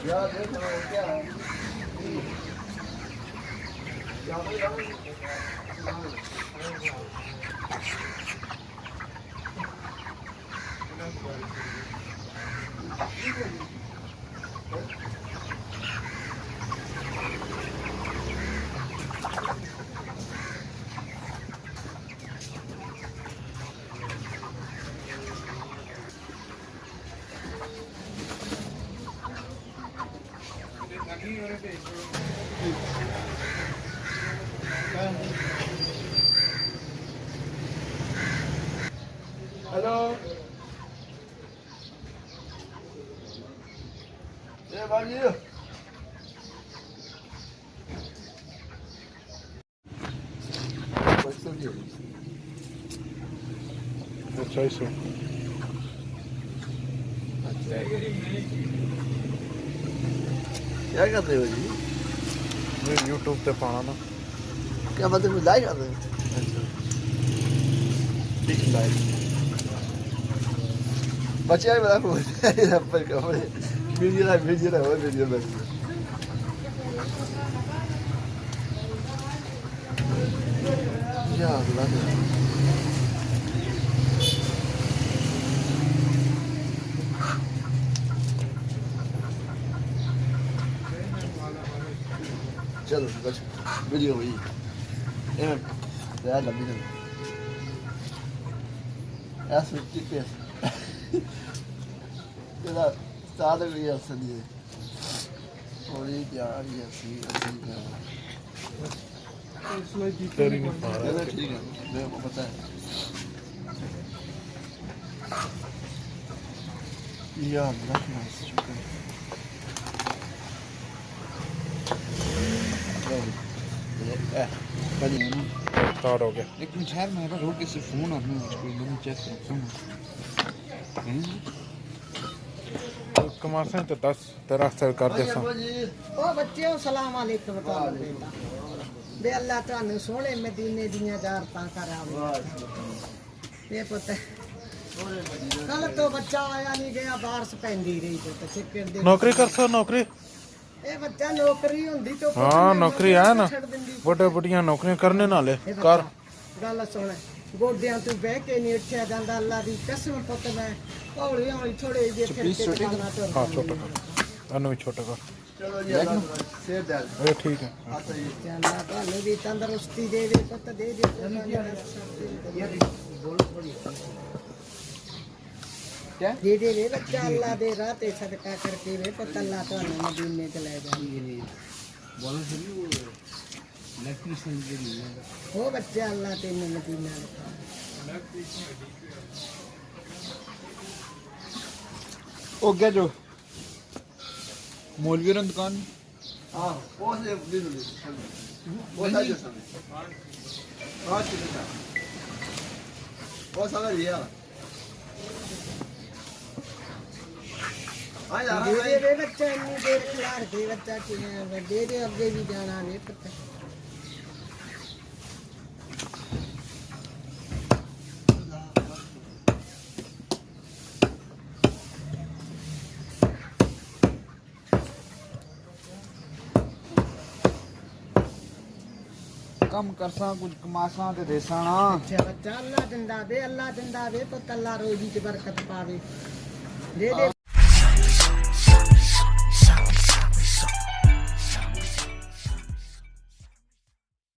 यार देख क्या है हेलो ये बाजी अच्छा इसे क्या करते हो जी मैं यूट्यूब पे पाना ना क्या मतलब लाइक करते हो अच्छा ठीक लाइक बच्चे बड़ा बोलते हैं पर कपड़े वीडियो ना वो वीडियो में या अल्लाह चलो बस वीडियो हुई यार लंबी नहीं ऐसे ठीक है तेरा साथ में ये असली है और ये प्यार ये असली इसमें की तेरी नहीं पा रहा है ठीक है मेरे को पता है या अल्लाह का शुक्र स्टार्ट हो गया एक मिनट ठहर मैं रोक के सिर्फ फोन और मुझको मैंने चेक कर फोन कमार से तो 10 तेरा सर कर दे सा ओ बच्चों सलाम अलैकुम बे अल्लाह तानु सोने मदीने दियां ज़ारतां करावे ये पुत कल तो बच्चा आया नहीं गया बारिश पैंदी रही तो चिक्कर दे नौकरी कर सो नौकरी ए बच्चा नौकरी हुंदी तो हाँ नौकरी है ना बड़े बड़ियां नौकरियां करने नाले कर गल सुन गोडियां तू बह के नहीं उठिया जांदा अल्लाह दी कसम पुत मैं हौली हौली थोड़े जे फिर के खाना तो हाँ छोटा कर अनु भी छोटा कर चलो जी शेर दे ये ठीक है अल्लाह तानु भी तंदुरुस्ती दे दे पुत दे दे क्या दे दे वे बच्चा अल्लाह दे राह ते सदका करके वे पुत अल्लाह तानु मदीने च ले जाए बोलो सुनी वो इलेक्ट्रिशियन के लिए वो बच्चा अल्लाह तेने मदीना लिखा ओ गया जो मौलवी रन दुकान हां वो से बिल्कुल वो साइड से हां ठीक है वो साला लिया दे दे बच्चा इन्नी देर खिलार दे बच्चा कि दे दे अगे भी जाना वे पता कम करसा कुछ कमासा ते देसा ना अच्छा बच्चा अल्लाह जिंदा वे पुत अल्लाह रोजी च बरकत पावे दे दे